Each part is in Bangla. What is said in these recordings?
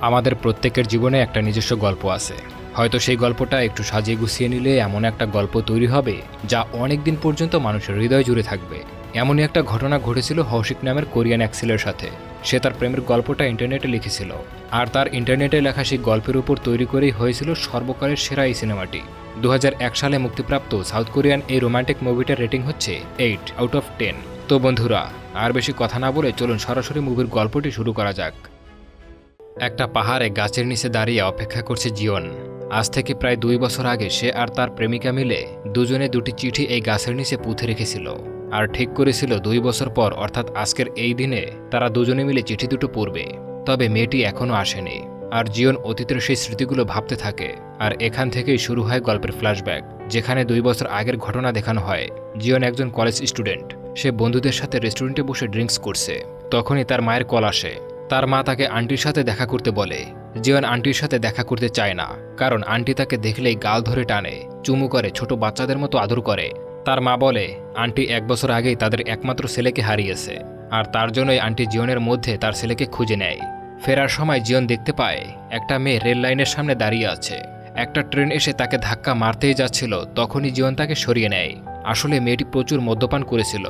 আমাদের প্রত্যেকের জীবনে একটা নিজস্ব গল্প আছে। হয়তো সেই গল্পটা একটু সাজিয়ে গুছিয়ে নিলে এমন একটা গল্প তৈরি হবে যা অনেক দিন পর্যন্ত মানুষের হৃদয় জুড়ে থাকবে। এমনই একটা ঘটনা ঘটেছিল হৌশিক নামের কোরিয়ান এক ছেলের সাথে। সে তার প্রেমের গল্পটা ইন্টারনেটে লিখেছিল, আর তার ইন্টারনেটে লেখা সেই গল্পের উপর তৈরি করেই হয়েছিল সর্বকালের সেরা এই সিনেমাটি। 2001 সালে মুক্তিপ্রাপ্ত সাউথ কোরিয়ান এই রোমান্টিক মুভিটার রেটিং হচ্ছে 8/10। তো বন্ধুরা, আর বেশি কথা না বলে চলুন সরাসরি মুভির গল্পটি শুরু করা যাক। একটা পাহাড়ে গাছের নিচে দাঁড়িয়ে অপেক্ষা করছে জিওন। আজ থেকে প্রায় 2 বছর আগে সে আর তার প্রেমিকা মিলে দুজনে দুটি চিঠি এই গাছের নিচে পুঁতে রেখেছিল, আর ঠিক করেছিল 2 বছর পর অর্থাৎ আজকের এই দিনে তারা দুজনে মিলে চিঠি দুটো পড়বে। তবে মেয়েটি এখনও আসেনি, আর জিওন অতীতের সেই স্মৃতিগুলো ভাবতে থাকে। আর এখান থেকেই শুরু হয় গল্পের ফ্ল্যাশব্যাক, যেখানে 2 বছর আগের ঘটনা দেখানো হয়। জিওন একজন কলেজ স্টুডেন্ট। সে বন্ধুদের সাথে রেস্টুরেন্টে বসে ড্রিঙ্কস করছে। তখনই তার মায়ের কল আসে। তার মা তাকে আন্টির সাথে দেখা করতে বলে। জিওন আন্টির সাথে দেখা করতে চায় না, কারণ আন্টি তাকে দেখলেই গাল ধরে টানে, চুমু করে, ছোট বাচ্চাদের মতো আদর করে। তার মা বলে আন্টি 1 বছর আগেই তাদের একমাত্র ছেলেকে হারিয়েছে, আর তার জন্যই আন্টি জিওনের মধ্যে তার ছেলেকে খুঁজে নেয়। ফেরার সময় জিওন দেখতে পায় একটা মেয়ে রেল লাইনের সামনে দাঁড়িয়ে আছে। একটা ট্রেন এসে তাকে ধাক্কা মারতেই যাচ্ছিল, তখনই জিওন তাকে সরিয়ে নেয়। আসলে মেয়েটি প্রচুর মদ্যপান করেছিল।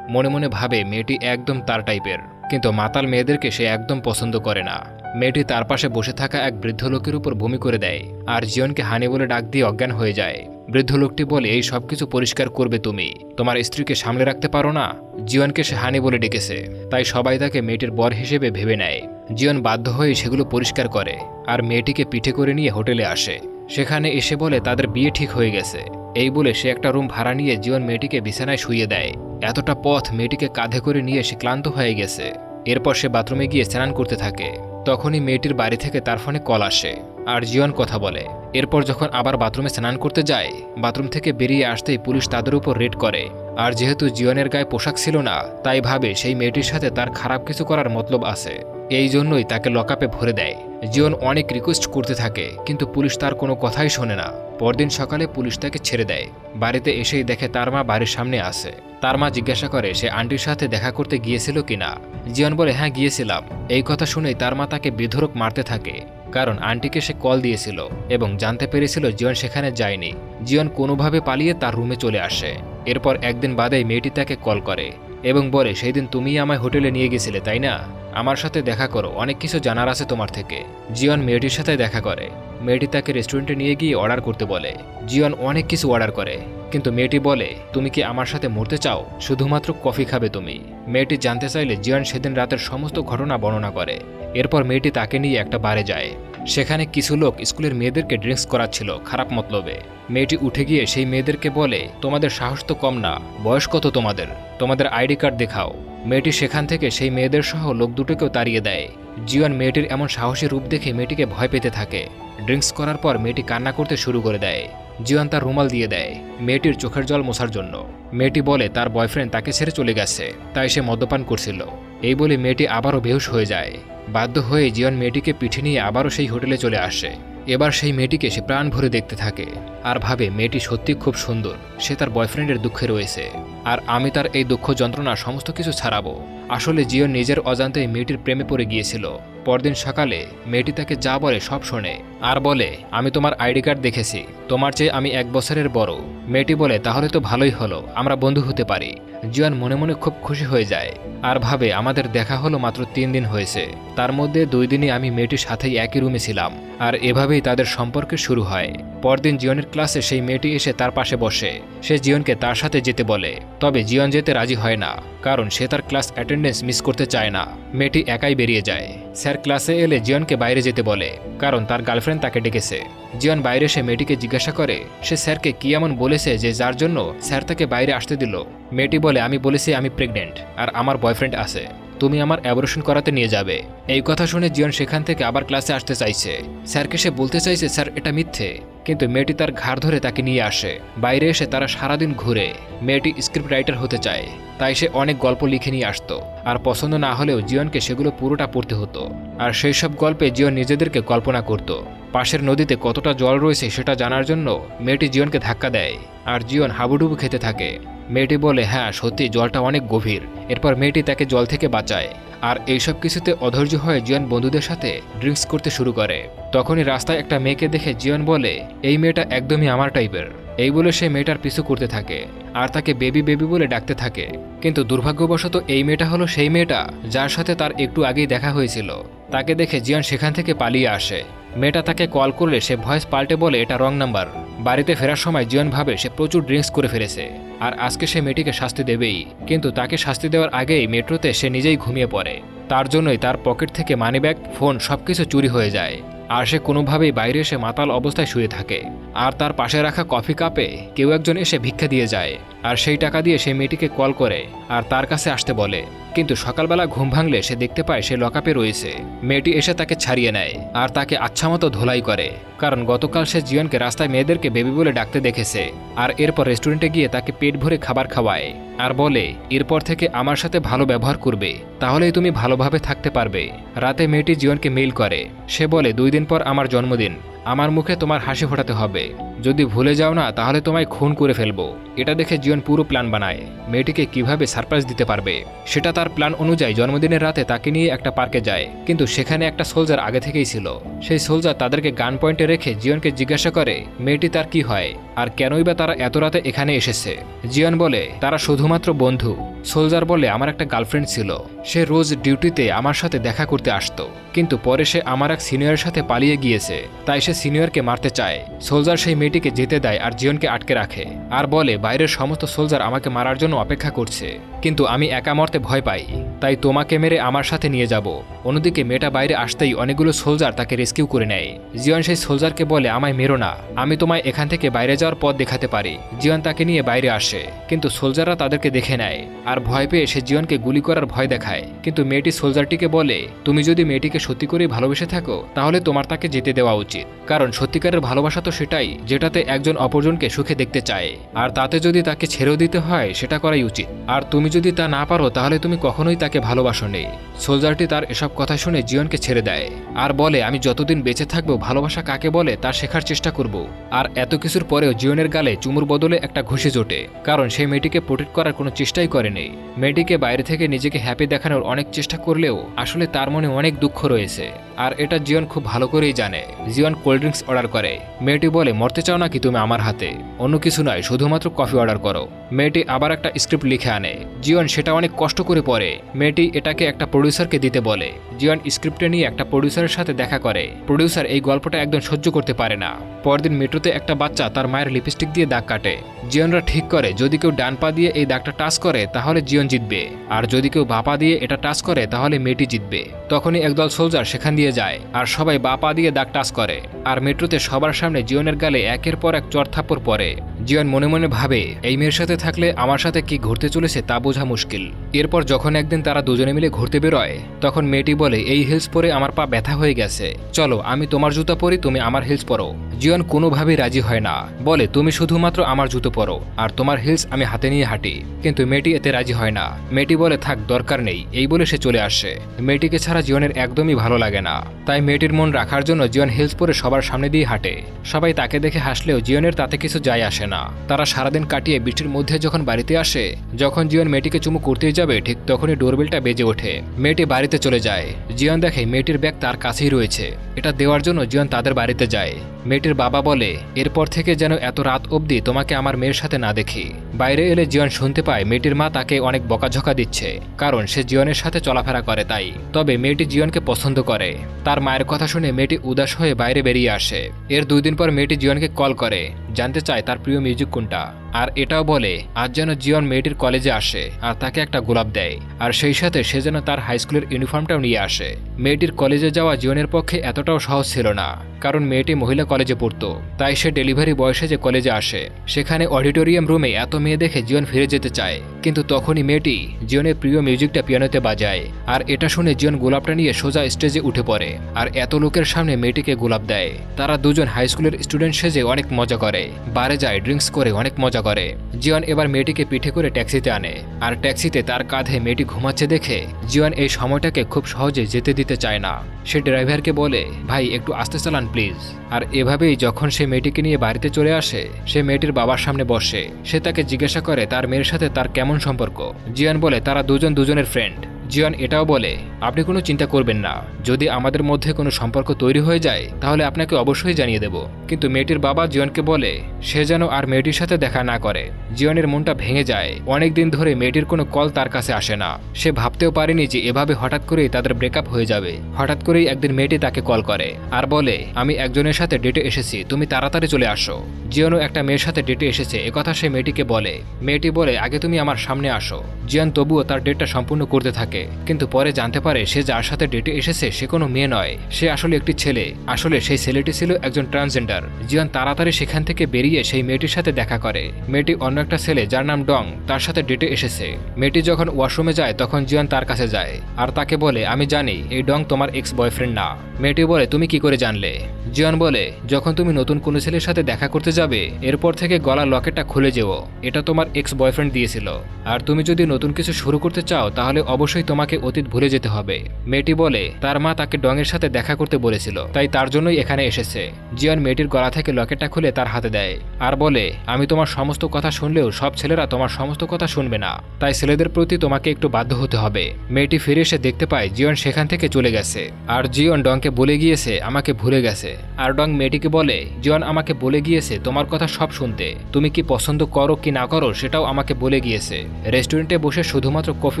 মনে মনে ভাবে মেয়েটি একদম তার টাইপের, কিন্তু মাতাল মেয়েদেরকে সে একদম পছন্দ করে না। মেয়েটি তার পাশে বসে থাকা এক বৃদ্ধ লোকের উপর বমি করে দেয়, আর জিওনকে হানি বলে ডাক দিয়ে অজ্ঞান হয়ে যায়। বৃদ্ধ লোকটি বলে এই সব কিছু পরিষ্কার করবে তুমি, তোমার স্ত্রীকে সামলে রাখতে পারো না। জিওনকে সে হানি বলে ডেকেছে, তাই সবাই তাকে মেয়েটির বর হিসেবে ভেবে নেয়। জিওন বাধ্য হয়ে সেগুলো পরিষ্কার করে, আর মেয়েটিকে পিঠে করে নিয়ে হোটেলে আসে। সেখানে এসে বলে তাদের বিয়ে ঠিক হয়ে গেছে। এই বলে সে একটা রুম ভাড়া নিয়ে জিওন মেয়েটিকে বিছানায় শুইয়ে দেয়। এতটা পথ মেয়েটিকে কাঁধে করে নিয়ে সে ক্লান্ত হয়ে গেছে। এরপর সে বাথরুমে গিয়ে স্নান করতে থাকে। তখনই মেয়েটির বাড়ি থেকে তার ফোনে কল আসে, আর জিওন কথা বলে। এরপর যখন আবার বাথরুমে স্নান করতে যায়, বাথরুম থেকে বেরিয়ে আসতেই পুলিশ তাদের উপর রেড করে। আর যেহেতু জিওনের গায়ে পোশাক ছিল না, তাই ভাবে সেই মেয়েটির সাথে তার খারাপ কিছু করার মতলব আছে। এই জন্যই তাকে লকআপে ভরে দেয়। জিওন অনেক রিকোয়েস্ট করতে থাকে, কিন্তু পুলিশ তার কোনো কথাই শোনে না। পরদিন সকালে পুলিশ তাকে ছেড়ে দেয়। বাড়িতে এসেই দেখে তার মা বাড়ির সামনে আছে। তার মা জিজ্ঞাসা করে সে আন্টির সাথে দেখা করতে গিয়েছিল কিনা। জিওন বলে হ্যাঁ গিয়েছিলাম। এই কথা শুনেই তার মা তাকে বেধড়ক মারতে থাকে, কারণ আন্টিকে সে কল দিয়েছিল এবং জানতে পেরেছিল জিওন সেখানে যায়নি। জিওন কোনোভাবে পালিয়ে তার রুমে চলে আসে। এরপর একদিন বাদেই মেয়েটি তাকে কল করে এবং বলে সেই দিন তুমিই আমায় হোটেলে নিয়ে গেছিলে, তাই না? আমার সাথে দেখা করো, অনেক কিছু জানার আছে তোমার থেকে। জিওন মেয়েটির সাথে দেখা করে। মেয়েটি তাকে রেস্টুরেন্টে নিয়ে গিয়ে অর্ডার করতে বলে। জিওন অনেক কিছু অর্ডার করে, কিন্তু মেয়েটি বলে তুমি কি আমার সাথে মরতে চাও, শুধুমাত্র কফি খাবে তুমি? মেয়েটি জানতে চাইলে জিওন সেদিন রাতের সমস্ত ঘটনা বর্ণনা করে। এরপর মেয়েটি তাকে নিয়ে একটা বারে যায়। সেখানে কিছু লোক স্কুলের মেয়েদেরকে ড্রিঙ্কস করাচ্ছিল খারাপ মতলবে। মেয়েটি উঠে গিয়ে সেই মেয়েদেরকে বলে তোমাদের সাহস তো কম না, বয়স কত তোমাদের, তোমাদের আইডি কার্ড দেখাও। মেয়েটি সেখান থেকে সেই মেয়েদের সহ লোক দুটোকেও তাড়িয়ে দেয়। জিওন মেয়েটির এমন সাহসী রূপ দেখে মেয়েটিকে ভয় পেতে থাকে। ড্রিঙ্কস করার পর মেয়েটি কান্না করতে শুরু করে দেয়। জিওন তার রুমাল দিয়ে দেয় মেয়েটির চোখের জল মোছার জন্য। মেয়েটি বলে তার বয়ফ্রেন্ড তাকে ছেড়ে চলে গেছে, তাই সে মদ্যপান করছিল। এই বলে মেয়েটি আবারও বেহুশ হয়ে যায়। বাধ্য হয়ে জিওন মেয়েটিকে পিঠে নিয়ে আবারও সেই হোটেলে চলে আসে। এবার সেই মেয়েটিকে সে প্রাণ ভরে দেখতে থাকে, আর ভাবে মেয়েটি সত্যি খুব সুন্দর। সে তার বয়ফ্রেন্ডের দুঃখে রয়েছে, আর আমি তার এই দুঃখ যন্ত্রণা সমস্ত কিছু ছাড়াবো। আসলে জিওন নিজের অজান্তেই মেয়েটির প্রেমে পড়ে গিয়েছিল। পরদিন সকালে মেয়েটি তাকে যা বলে সব শোনে, আর বলে আমি তোমার আইডি কার্ড দেখেছি, তোমার চেয়ে আমি 1 বছরের বড়। মেয়েটি বলে তাহলে তো ভালোই হলো, আমরা বন্ধু হতে পারি। জিওন মনে মনে খুব খুশি হয়ে যায়, আর ভাবে আমাদের দেখা হলো মাত্র 3 দিন হয়েছে, তার মধ্যে 2 দিনই আমি মেয়েটির সাথেই একই রুমে ছিলাম। আর এভাবেই তাদের সম্পর্কে শুরু হয়। পরদিন জিওনের ক্লাসে সেই মেয়েটি এসে তার পাশে বসে। সে জিওনকে তার সাথে যেতে বলে, তবে জিওন যেতে রাজি হয় না, কারণ সে তার ক্লাস অ্যাটেন্ডেন্স মিস করতে চায় না। মেয়েটি একাই বেরিয়ে যায়। স্যার ক্লাসে এলে জিওনকে বাইরে যেতে বলে, কারণ তার গার্লফ্রেন্ড তাকে ডেকেছে। জিওন বাইরে এসে মেয়েটিকে জিজ্ঞাসা করে সে স্যারকে কি এমন বলেছে যে যার জন্য স্যার তাকে বাইরে আসতে দিল। মেয়েটি বলে আমি বলেছি আমি প্রেগনেন্ট, আর আমার বয়ফ্রেন্ড আছে, তুমি আমার অ্যাবর্শন করাতে নিয়ে যাবে। এই কথা শুনে জিওন সেখান থেকে আবার ক্লাসে আসতে চাইছে। স্যারকে সে বলতে চাইছে স্যার এটা মিথ্যে, কিন্তু মেয়েটি তার ঘাড় ধরে তাকে নিয়ে আসে। বাইরে এসে তারা সারাদিন ঘুরে। মেয়েটি স্ক্রিপ্ট রাইটার হতে চায়, তাই সে অনেক গল্প লিখে নিয়ে আসতো, আর পছন্দ না হলেও জিওনকে সেগুলো পুরোটা পড়তে হতো। আর সেই সব গল্পে জিওন নিজেদেরকে কল্পনা করত। পাশের নদীতে কতটা জল রয়েছে সেটা জানার জন্য মেয়েটি জিওনকে ধাক্কা দেয়, আর জিওন হাবুডুবু খেতে থাকে। মেয়েটি বলে হ্যাঁ সত্যি জলটা অনেক গভীর। এরপর মেয়েটি তাকে জল থেকে বাঁচায়, আর এইসব কিছুতে অধৈর্য হয়ে জিয়ন বন্ধুদের সাথে ড্রিঙ্কস করতে শুরু করে। তখনই রাস্তায় একটা মেয়েকে দেখে জিয়ন বলে, এই মেয়েটা একদমই আমার টাইপের। এই বলে সে মেয়েটার পিছু করতে থাকে আর তাকে বেবি বেবি বলে ডাকতে থাকে। কিন্তু দুর্ভাগ্যবশত এই মেয়েটা হলো সেই মেয়েটা যার সাথে তার একটু আগেই দেখা হয়েছিল। তাকে দেখে জিয়ন সেখান থেকে পালিয়ে আসে। মেয়েটা তাকে কল করলে সে ভয়েস পাল্টে বলে এটা রং নাম্বার। বাড়িতে ফেরার সময় জিয়ন ভাবে সে প্রচুর ড্রিঙ্কস করে ফেলেছে আর আজকে সে মেয়েটিকে শাস্তি দেবেই। কিন্তু তাকে শাস্তি দেওয়ার আগেই মেট্রোতে সে নিজেই ঘুমিয়ে পড়ে। তার জন্যই তার পকেট থেকে মানিব্যাগ, ফোন সবকিছু চুরি হয়ে যায় আর সে কোনোভাবেই বাইরে এসে মাতাল অবস্থায় শুয়ে থাকে। আর তার পাশে রাখা কফি কাপে কেউ একজন এসে ভিক্ষা দিয়ে যায় আর সেই টাকা দিয়ে সে মেয়েটিকে কল করে আর তার কাছে আসতে বলে। কিন্তু সকালবেলা ঘুম ভাঙলে সে দেখতে পায় সে লকআপে রয়েছে। মেয়েটি এসে তাকে ছাড়িয়ে নেয় আর তাকে আচ্ছামতো ধোলাই করে, কারণ গতকাল সে জিয়নকে রাস্তায় মেয়েদেরকে বেবি বলে ডাকতে দেখেছে। আর এরপর রেস্টুরেন্টে গিয়ে তাকে পেট ভরে খাবার খাওয়ায় আর বলে এরপর থেকে আমার সাথে ভালো ব্যবহার করবে, তাহলেই তুমি ভালোভাবে থাকতে পারবে। রাতে মেয়েটি জিয়নকে মেইল করে। সে বলে 2 দিন পর আমার জন্মদিন, আমার মুখে তোমার হাসি ফোটাতে হবে। যদি ভুলে যাও না তাহলে তোমায় খুন করে ফেলবো। এটা দেখে জিয়ন পুরো প্ল্যান বানায় মেয়েটিকে কিভাবে সারপ্রাইজ দিতে পারবে। সেটা তার প্ল্যান অনুযায়ী জন্মদিনের রাতে তাকে নিয়ে একটা পার্কে যায়। কিন্তু সেখানে একটা সোলজার আগে থেকেই ছিল। সেই সোলজার তাদেরকে গান পয়েন্টে রেখে জিয়নকে জিজ্ঞাসা করে মেয়েটি তার কি হয় আর কেনই বা তারা এত রাতে এখানে এসেছে। জিয়ন বলে তারা শুধুমাত্র বন্ধু। সোলজার বলে আমার একটা গার্লফ্রেন্ড ছিল, সে রোজ ডিউটিতে আমার সাথে দেখা করতে আসতো, কিন্তু পরে সে আমার এক সিনিয়রের সাথে পালিয়ে গিয়েছে, তাই সে সিনিয়রকে মারতে চায়। সোলজার সেই মেয়েটিকে যেতে দেয় আর জিয়নকে আটকে রাখে আর বলে বাইরের সমস্ত সোলজার আমাকে মারার জন্য অপেক্ষা করছে, কিন্তু আমি একা মরতে ভয় পাই, তাই তোমাকে মেরে আমার সাথে নিয়ে যাব। অন্যদিকে মেয়েটা বাইরে আসতেই অনেকগুলো সোলজার তাকে রেস্কিউ করে নেয়। জিয়ন সেই সোলজারকে বলে আমায় মেরো না, আমি তোমায় এখান থেকে বাইরে যাওয়ার পথ দেখাতে পারি। জিয়ন তাকে নিয়ে বাইরে আসে, কিন্তু সোলজাররা তাদেরকে দেখে নেয় আর ভয় পেয়ে সে জিয়নকে গুলি করার ভয় দেখায়। কিন্তু মেয়েটি সোলজারটিকে বলে তুমি যদি মেয়েটিকে সত্যি করেই ভালোবেসে থাকো তাহলে তোমার তাকে যেতে দেওয়া উচিত, কারণ সত্যিকারের ভালোবাসা তো সেটাই যেটাতে একজন অপরজনকে সুখে দেখতে চায়, আর তাতে যদি তাকে ছেড়েও দিতে হয় সেটা করাই উচিত। আর তুমি যদি তা না পারো তাহলে তুমি কখনোই তাকে ভালোবাসো নেই। সোলজারটি তার এসব কথা শুনে জিয়নকে ছেড়ে দেয় আর বলে আমি যতদিন বেঁচে থাকবো ভালোবাসা কাকে বলে তা শেখার চেষ্টা করব। আর এত কিছুর পরেও জিয়নের গালে চুমুর বদলে একটা ঘুষি জোটে, কারণ সেই মেয়েটিকে প্রোটেক্ট করার কোনো চেষ্টাই করেনি। মেয়েটিকে বাইরে থেকে নিজেকে হ্যাপি দেখানোর অনেক চেষ্টা করলেও আসলে তার মনে অনেক দুঃখ রয়েছে, আর এটা জিয়ন খুব ভালো করেই জানে। জিয়ন কোল্ড ড্রিঙ্কস অর্ডার করে। মেয়েটি বলে মরতে চাও নাকি তুমি আমার হাতে? অন্য কিছু নয়, শুধুমাত্র কফি অর্ডার করো। মেয়েটি আবার একটা স্ক্রিপ্ট লিখে আনে। জিয়ন সেটা অনেক কষ্ট করে পড়ে। মেয়েটি এটাকে একটা প্রডিউসারকে দিতে বলে। জিয়ন স্ক্রিপ্টে নিয়ে একটা প্রডিউসারের সাথে দেখা করে। প্রডিউসার এই গল্পটা একদম সহ্য করতে পারে না। পরদিন মেট্রোতে একটা বাচ্চা তার মায়ের লিপস্টিক দিয়ে দাগ কাটে। জিয়নরা ঠিক করে যদি কেউ ডান পা দিয়ে এই দাগটা টাচ করে তাহলে জিয়ন জিতবে, আর যদি কেউ বা পা দিয়ে এটা টাচ করে তাহলে মেয়েটি জিতবে। তখনই একদল সোলজার সেখান দিয়ে যায় আর সবাই বা পা দিয়ে দাগ টাচ করে, আর মেট্রোতে সবার সামনে জিয়নের গালে একের পর এক চড় থাপ্পড় পড়ে। জিয়ন মনে মনে ভাবে এই মেয়ের সাথে থাকলে আমার সাথে কি ঘুরতে চলেছে তা বোঝা মুশকিল। এরপর যখন একদিন তারা দুজনে মিলে ঘুরতে বেরোয় তখন মেয়েটি বলে এই হিলস পরে আমার পা ব্যথা হয়ে গেছে, চলো আমি তোমার জুতা পরি, তুমি আমার হিলস পরো। জিয়ন কোনোভাবেই রাজি হয় না, বলে তুমি শুধুমাত্র আমার জুতো পরো আর তোমার হিলস আমি হাতে নিয়ে হাঁটি। কিন্তু মেয়েটি এতে রাজি হয় না। মেয়েটি বলে থাক দরকার নেই, এই বলে সে চলে আসে। মেয়েটিকে ছাড়া জিয়নের একদমই ভালো লাগে না, তাই মেয়েটির মন রাখার জন্য জিয়ন হিলস পরে সবার সামনে দিয়ে হাঁটে। সবাই তাকে দেখে হাসলেও জিয়নের তাতে কিছু যায় আসে না। তারা সারাদিন কাটিয়ে বৃষ্টির মধ্যে যখন বাড়িতে আসে, যখন জিয়ন মেয়েটিকে চুমু করতেই যাবে ঠিক তখনই ডোরবেলটা বেজে ওঠে। মেয়েটি বাড়িতে চলে যায়। জিয়ন দেখে মেয়েটির ব্যাগ তার কাছেই রয়েছে। এটা দেওয়ার জন্য জিয়ন তাদের বাড়িতে যায়। মেয়েটির বাবা বলে এরপর থেকে যেন এত রাত অবধি তোমাকে আমার মেয়ের সাথে না দেখি। বাইরে এলে জিয়ন শুনতে পায় মেয়েটির মা তাকে অনেক বকাঝকা দিচ্ছে, কারণ সে জিয়নের সাথে চলাফেরা করে তাই। তবে মেয়েটি জিয়নকে পছন্দ করে। তার মায়ের কথা শুনে মেয়েটি উদাস হয়ে বাইরে বেরিয়ে আসে। এর 2 দিন পর মেয়েটি জিয়নকে কল করে, জানতে চায় তার প্রিয় মিউজিক কোনটা, আর এটাও বলে আজ যেন জিয়ন মেয়েটির কলেজে আসে আর তাকে একটা গোলাপ দেয়, আর সেই সাথে সে যেন তার হাই স্কুলের ইউনিফর্মটাও নিয়ে আসে। মেয়েটির কলেজে যাওয়া জিয়নের পক্ষে এতটাও সহজ ছিল না, কারণ মেয়েটি মহিলা কলেজে পড়তো, তাই সে ডেলিভারি বয়সে যে কলেজে আসে সেখানে অডিটোরিয়াম রুমে এত মেয়ে দেখে জিয়ন ফিরে যেতে চায়। কিন্তু তখনই মেয়েটি জিয়নের প্রিয় মিউজিকটা পিয়ানোতে বাজায়, আর এটা শুনে জিয়ন গোলাপটা নিয়ে সোজা স্টেজে উঠে পড়ে আর এত লোকের সামনে মেয়েটিকে গোলাপ দেয়। তারা দুজন হাই স্কুলের স্টুডেন্ট সেজে অনেক মজা করে, বারে যায়, ড্রিঙ্কস করে অনেক মজা করে। জিয়ন এবার মেয়েটিকে পিঠে করে ট্যাক্সিতে আনে, আর ট্যাক্সিতে তার কাঁধে মেয়েটি ঘুমাচ্ছে দেখে জিয়ন এই সময়টাকে খুব সহজে যেতে দিতে চায় না। সে ড্রাইভারকে বলে ভাই একটু আস্তে চালান প্লিজ। আর এভাবেই যখন সে মেয়েটিকে নিয়ে বাড়িতে চলে আসে, সে মেয়েটির বাবার সামনে বসে। সে তাকে জিজ্ঞাসা করে তার মেয়ের সাথে তার কেমন সম্পর্ক। জিয়ন বলে তারা দুজন দুজনের ফ্রেন্ড। জিওন এটাও বলে, আপনি কোনো চিন্তা করবেন না, যদি আমাদের মধ্যে কোনো সম্পর্ক তৈরি হয়ে যায় তাহলে আপনাকে অবশ্যই জানিয়ে দেব। কিন্তু মেয়েটির বাবা জিওনকে বলে সে যেন আর মেয়েটির সাথে দেখা না করে। জিওনের মনটা ভেঙে যায়। অনেকদিন ধরে মেয়েটির কোনো কল তার কাছে আসে না। সে ভাবতেও পারেনি যে এভাবে হঠাৎ করেই তাদের ব্রেকআপ হয়ে যাবে। হঠাৎ করেই একদিন মেয়েটি তাকে কল করে আর বলে, আমি একজনের সাথে ডেটে এসেছি, তুমি তাড়াতাড়ি চলে আসো। জিওনও একটা মেয়ের সাথে ডেটে এসেছে একথা সে মেয়েটিকে বলে। মেয়েটি বলে, আগে তুমি আমার সামনে আসো। জিওন তবুও তার ডেটটা সম্পূর্ণ করতে থাকে, কিন্তু পরে জানতে পারে সে যার সাথে ডেটে এসেছে সে কোনো মেয়ে নয়, সে আসলে একটি ছেলে। আসলে সেই ছেলেটি ছিল একজন ট্রান্সজেন্ডার। জিওন তাড়াতাড়ি সেখান থেকে বেরিয়ে সেই মেয়েটির সাথে দেখা করে। মেয়েটি অন্য একটা ছেলে যার নাম ডং তার সাথে ডেটে এসেছে। মেয়েটি যখন ওয়াশরুমে যায় তখন জিওন তার কাছে যায় আর তাকে বলে, আমি জানি এই ডং তোমার এক্স বয়ফ্রেন্ড না। মেয়েটি বলে, তুমি কি করে জানলে? জিওন বলে, যখন তুমি নতুন কোনো ছেলের সাথে দেখা করতে যাবে এরপর থেকে গলার লকেটটা খুলে যেও, এটা তোমার এক্স বয়ফ্রেন্ড দিয়েছিল। আর তুমি যদি নতুন কিছু শুরু করতে চাও তাহলে অবশ্যই তোমাকে অতীত ভুলে যেতে হবে। মেয়েটি বলে, তার মা তাকে ডংয়ের সাথে দেখা করতে বলেছিল, তাই তার জন্যই এখানে এসেছে। জিওন মেয়েটির গলা থেকে লকেটটা খুলে তার হাতে দেয় আর বলে, আমি তোমার সমস্ত কথা শুনলেও সব ছেলেরা তোমার সমস্ত কথা শুনবে না, তাই ছেলেদের প্রতি তোমাকে একটু বাধ্য হতে হবে। মেয়েটি ফিরে এসে দেখতে পায় জিওন সেখান থেকে চলে গেছে আর জিওন ডংকে বলে গিয়েছে আমাকে ভুলে গেছে। আর ডং মেয়েটিকে বলে, জিওন আমাকে বলে গিয়েছে তোমার কথা সব শুনতে, তুমি কি পছন্দ করো কি না করো সেটাও আমাকে বলে গিয়েছে। রেস্টুরেন্টে বসে শুধুমাত্র কফি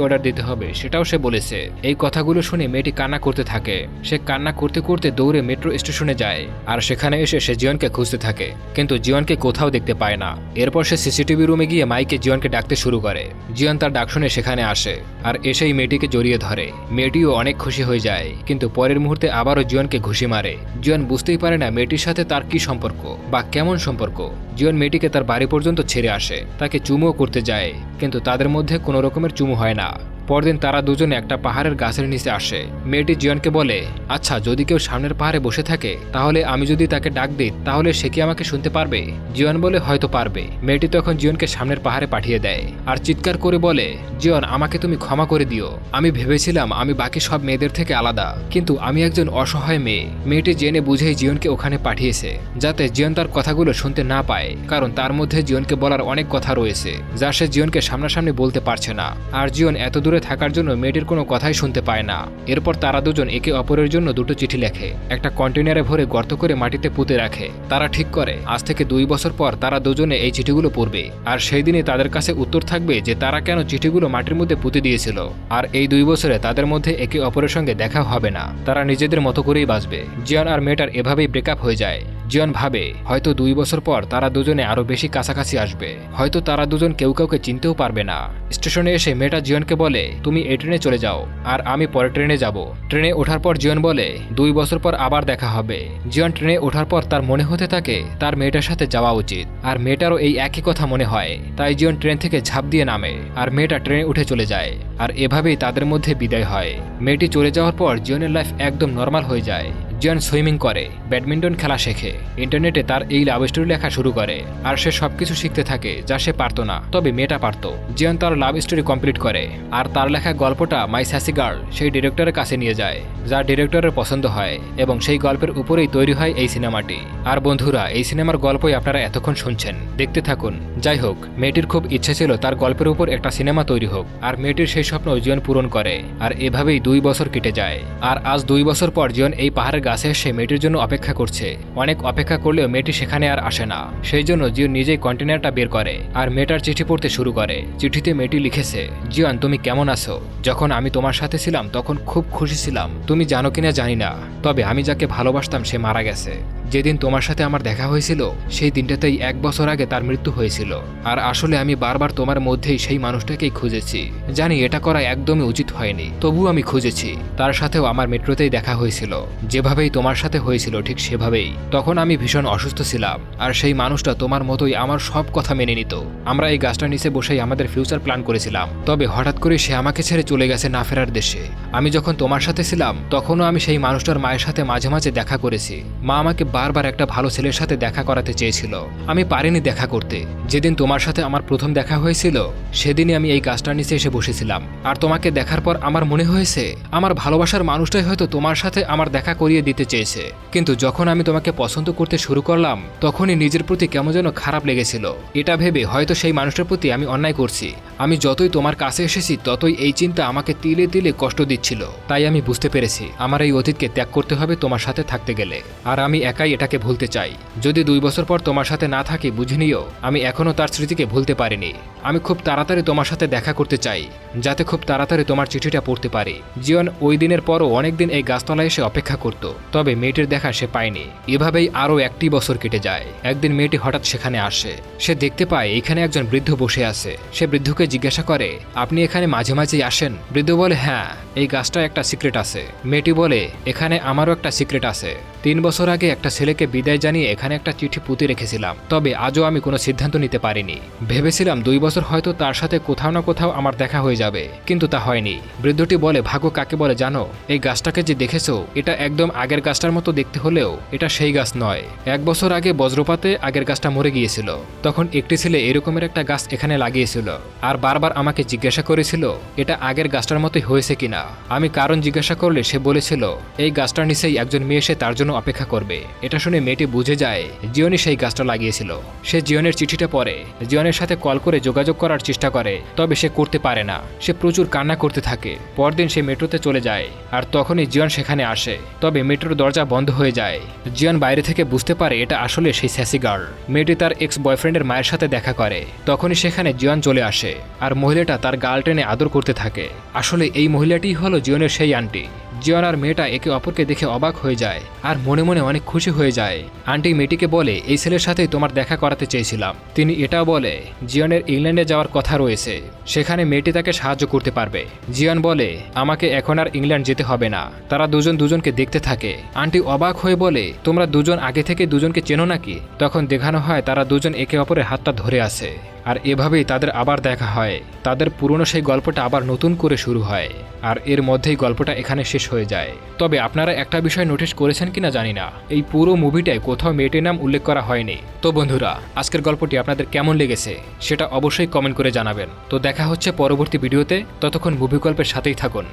অর্ডার দিতে হবে সেটাও সে বলেছে। এই কথাগুলো শুনে মেয়েটি কান্না করতে থাকে। সে কান্না করতে করতে দৌড়ে মেট্রো স্টেশনে যায় আর সেখানে এসে সে জিওনকে খুঁজতে থাকে, কিন্তু জিওনকে কোথাও দেখতে পায় না। এরপর সে সিসিটিভি রুমে গিয়ে মাইকে জিওনকে ডাকতে শুরু করে। জিওন তার ডাক শুনে সেখানে আসে আর এসেই মেয়েটিকে জড়িয়ে ধরে। মেয়েটিও অনেক খুশি হয়ে যায়, কিন্তু পরের মুহূর্তে আবারও জিওনকে ঘুষি মারে। জিওন বুঝতেই পারে না মেয়েটির সাথে তার কি সম্পর্ক বা কেমন সম্পর্ক। জিওন মেয়েটিকে তার বাড়ি পর্যন্ত ছেড়ে আসে, তাকে চুমুও করতে যায়, কিন্তু তাদের মধ্যে কোনো রকমের চুমু হয় না। পরদিন তারা দুজনে একটা পাহাড়ের গাছের নিচে আসে। মেয়েটি জিওনকে বলে, আচ্ছা যদি কেউ সামনের পাহাড়ে বসে থাকে তাহলে আমি যদি তাকে ডাক দিই তাহলে সে কি আমাকে শুনতে পারবে? জিওন বলে, হয়তো পারবে। মেয়েটি তখন জিওনকে সামনের পাহাড়ে পাঠিয়ে দেয় আর চিৎকার করে বলে, জিওন আমাকে তুমি ক্ষমা করে দিও, আমি ভেবেছিলাম আমি বাকি সব মেয়েদের থেকে আলাদা, কিন্তু আমি একজন অসহায় মেয়ে। মেয়েটি জেনে বুঝেই জিওনকে ওখানে পাঠিয়েছে যাতে জিওন তার কথাগুলো শুনতে না পায়, কারণ তার মধ্যে জিওনকে বলার অনেক কথা রয়েছে যা সে জিওনকে সামনাসামনি বলতে পারছে না। আর জিওন এত দূরে থাকার জন্য মেয়েটির কোনো কথাই শুনতে পায় না। এরপর তারা দুজন একে অপরের জন্য দুটো চিঠি লেখে, একটা কন্টেনারে ভরে গর্ত করে মাটিতে পুঁতে রাখে। তারা ঠিক করে আজ থেকে 2 বছর পর তারা দুজনে এই চিঠিগুলো পড়বে আর সেই দিনে তাদের কাছে উত্তর থাকবে যে তারা কেন চিঠিগুলো মাটির মধ্যে পুঁতে দিয়েছিল। আর এই 2 বছরে তাদের মধ্যে একে অপরের সঙ্গে দেখা হবে না, তারা নিজেদের মতো করেই বাঁচবে। জিওন আর মেয়েটার এভাবেই ব্রেকআপ হয়ে যায়। জিওন ভাবে হয়তো 2 বছর পর তারা দুজনে আরো বেশি কাছাকাছি আসবে, হয়তো তারা দুজন কেউ কাউকে চিনতেও পারবে না। স্টেশনে এসে মেয়েটা জিওনকে বলে, তুমি এই ট্রেনে চলে যাও আর আমি পরে ট্রেনে যাব। ট্রেনে ওঠার পর জিওন বলে 2 বছর পর আবার দেখা হবে। জিওন ট্রেনে ওঠার পর তার মনে হতে থাকে তার মেয়েটার সাথে যাওয়া উচিত, আর মেয়েটারও এই একই কথা মনে হয়। তাই জিওন ট্রেন থেকে ঝাঁপ দিয়ে নামে আর মেয়েটা ট্রেনে উঠে চলে যায়। আর এভাবেই তাদের মধ্যে বিদায় হয়। মেয়েটি চলে যাওয়ার পর জিওনের লাইফ একদম নর্মাল হয়ে যায়। জিওন সুইমিং করে, ব্যাডমিন্টন খেলা শেখে, ইন্টারনেটে তার এই লাভ স্টোরি লেখা শুরু করে আর সে সবকিছু শিখতে থাকে যা সে পারতো না, তবে মেয়েটা পারত। জিওন তার লাভ স্টোরি কমপ্লিট করে আর তার লেখা গল্পটা মাই স্যাসি গার্ল সেই ডিরেক্টরের কাছে নিয়ে যায়, যা ডিরেক্টরের পছন্দ হয় এবং সেই গল্পের উপরেই তৈরি হয় এই সিনেমাটি। আর বন্ধুরা, এই সিনেমার গল্পই আপনারা এতক্ষণ শুনছেন, দেখতে থাকুন। যাই হোক, মেয়েটির খুব ইচ্ছে ছিল তার গল্পের উপর একটা সিনেমা তৈরি হোক, আর মেয়েটির সেই স্বপ্ন জিওন পূরণ করে। আর এভাবেই 2 বছর কেটে যায়। আর আজ 2 বছর পর জিওন এই পাহাড়ের গাছে এসে মেয়েটির জন্য অপেক্ষা করছে। অনেক অপেক্ষা করলেও মেয়েটি সেখানে আর আসে না। সেই জন্য জিওন নিজেই কন্টেনারটা বের করে আর মেয়েটার চিঠি পড়তে শুরু করে। চিঠিতে মেয়েটি লিখেছে, জিওন তুমি কেমন আছো? যখন আমি তোমার সাথে ছিলাম তখন খুব খুশি ছিলাম, তুমি জানো কিনা জানি না, তবে আমি যাকে ভালোবাসতাম সে মারা গেছে। যেদিন তোমার সাথে আমার দেখা হয়েছিল সেই দিনটাতেই 1 বছর আগে তার মৃত্যু হয়েছিল। আর আসলে আমি বারবার তোমার মধ্যেই সেই মানুষটাকেই খুঁজেছি। জানি এটা করা একদমই উচিত হয়নি, তবু আমি খুঁজেছি। তার সাথেও আমার মেট্রোতেই দেখা হয়েছিল, যেভাবেই তোমার সাথে হয়েছিল ঠিক সেভাবেই। তখন আমি ভীষণ অসুস্থ ছিলাম আর সেই মানুষটা তোমার মতোই আমার সব কথা মেনে নিত। আমরা এই গাছটার নিচে বসেই আমাদের ফিউচার প্ল্যান করেছিলাম, তবে হঠাৎ করে সে আমাকে ছেড়ে চলে গেছে না ফেরার দেশে। আমি যখন তোমার সাথে ছিলাম তখনও আমি সেই মানুষটার মায়ের সাথে মাঝে মাঝে দেখা করেছি। মা আমাকে বারবার একটা ভালো ছেলের সাথে দেখা করাতে চেয়েছিল। আমি পারিনি দেখা করতে। যেদিন তোমার সাথে আমার প্রথম দেখা হয়েছিল সেদিনই আমি এই গাছটার নিচে এসে বসেছিলাম। আর তোমাকে দেখার পর আমার মনে হয়েছে আমার ভালোবাসার মানুষটাই হয়তো তোমার সাথে আমার দেখা করিয়ে দিতে চেয়েছে। কিন্তু যখন আমি তোমাকে পছন্দ করতে শুরু করলাম তখনই নিজের প্রতি কেমন যেন খারাপ লেগেছিল। এটা ভেবে হয়তো সেই মানুষটার প্রতি আমি অন্যায় করছি। আমি যতই তোমার কাছে এসেছি ততই এই চিন্তা আমাকে তিলে তিলে কষ্ট দিচ্ছিল। তাই আমি বুঝতে পেরেছি আমার এই অতীতকে ত্যাগ করতে হবে তোমার সাথে থাকতে গেলে। আর আমি একাই এটাকে ভুলতে চাই। যদি 2 বছর পর তোমার সাথে না থাকি বুঝে নিও আমি এখনো তার স্মৃতিকে ভুলতে পারিনি। আমি খুব তাড়াতাড়ি তোমার সাথে দেখা করতে চাই যাতে খুব তাড়াতাড়ি তোমার চিঠিটা পড়তে পারি। জীবন ওই দিনের পরও অনেকদিন এই গাছতলায় এসে অপেক্ষা করত, তবে মেয়েটির দেখা সে পায়নি। এভাবেই আরও 1টি বছর কেটে যায়। একদিন মেয়েটি হঠাৎ সেখানে আসে। সে দেখতে পায় এখানে একজন বৃদ্ধ বসে আছে। সে বৃদ্ধকে জিজ্ঞাসা করে, আপনি এখানে মাঝে মাঝেই আসেন? বৃদ্ধ বলে, হ্যাঁ, এই গাছটা একটা সিক্রেট আছে। মেয়েটি বলে, এখানে আমারও একটা সিক্রেট আছে। 3 বছর আগে একটা ছেলেকে বিদায় জানিয়ে এখানে একটা চিঠি পুঁতে রেখেছিলাম, তবে আজও আমি কোনো সিদ্ধান্ত নিতে পারিনি। ভেবেছিলাম 2 বছর হয়তো তার সাথে কোথাও না কোথাও আমার দেখা হয়ে যাবে, কিন্তু তা হয়নি। বৃদ্ধটি বলে, ভাগ্য কাকে বলে জানো? এই গাছটাকে যে দেখেছো এটা একদম আগের গাছটার মতো দেখতে হলেও এটা সেই গাছ নয়। 1 বছর আগে বজ্রপাতে আগের গাছটা মরে গিয়েছিল। তখন একটি ছেলে এরকমের একটা গাছ এখানে লাগিয়েছিল আর বারবার আমাকে জিজ্ঞাসা করেছিল এটা আগের গাছটার মতোই হয়েছে কিনা। আমি কারণ জিজ্ঞাসা করলে সে বলেছিল এই গাছটার নিচেই একজন মেয়ে এসে তার জন্য অপেক্ষা করবে। এটা শুনে মেয়েটি বুঝে যায় জিওনি সেই গাছটা লাগিয়েছিল। সে জিওনের চিঠিটা পড়ে, জিওনের সাথে কল করে যোগাযোগ করার চেষ্টা করে, তবে সে করতে পারে না। সে প্রচুর কান্না করতে থাকে। পরদিন সে মেট্রোতে চলে যায় আর তখনই জিওন সেখানে আসে, তবে মেট্রোর দরজা বন্ধ হয়ে যায়। জিওন বাইরে থেকে বুঝতে পারে এটা আসলে সেই স্যাসি গার্ল। মেয়েটি তার এক্স বয়ফ্রেন্ডের মায়ের সাথে দেখা করে। তখনই সেখানে জিওন চলে আসে আর মহিলাটা তার গাল টেনে আদর করতে থাকে। আসলে এই মহিলাটিই হলো জিওনের সেই আন্টি। জিওন আর মেয়েটা একে অপরকে দেখে অবাক হয়ে যায় আর মনে মনে অনেক খুশি হয়ে যায়। আন্টি মেয়েটিকে বলে, এই ছেলের সাথেই তোমার দেখা করাতে চেয়েছিলাম। তিনি এটাও বলে জিওনের ইংল্যান্ডে যাওয়ার কথা রয়েছে, সেখানে মেয়েটি তাকে সাহায্য করতে পারবে। জিওন বলে, আমাকে এখন আর ইংল্যান্ড যেতে হবে না। তারা দুজন দুজনকে দেখতে থাকে। আন্টি অবাক হয়ে বলে, তোমরা দুজন আগে থেকে দুজনকে চেনো নাকি? তখন দেখানো হয় তারা দুজন একে অপরের হাতটা ধরে আছে আর এভাবেই তাদের আবার দেখা হয়। তাদের পুরনো সেই গল্পটা আবার নতুন করে শুরু হয় আর এর মধ্যেই গল্পটা এখানে শেষ হয়ে যায়। তবে আপনারা একটা বিষয় নোটিশ করেছেন কিনা জানি না, এই পুরো মুভিটায় কোথাও মেয়েটির নাম উল্লেখ করা হয়নি। তো বন্ধুরা, আজকের গল্পটি আপনাদের কেমন লেগেছে সেটা অবশ্যই কমেন্ট করে জানাবেন। তো দেখা হচ্ছে পরবর্তী ভিডিওতে, ততক্ষণ মুভি গল্পের সাথেই থাকুন।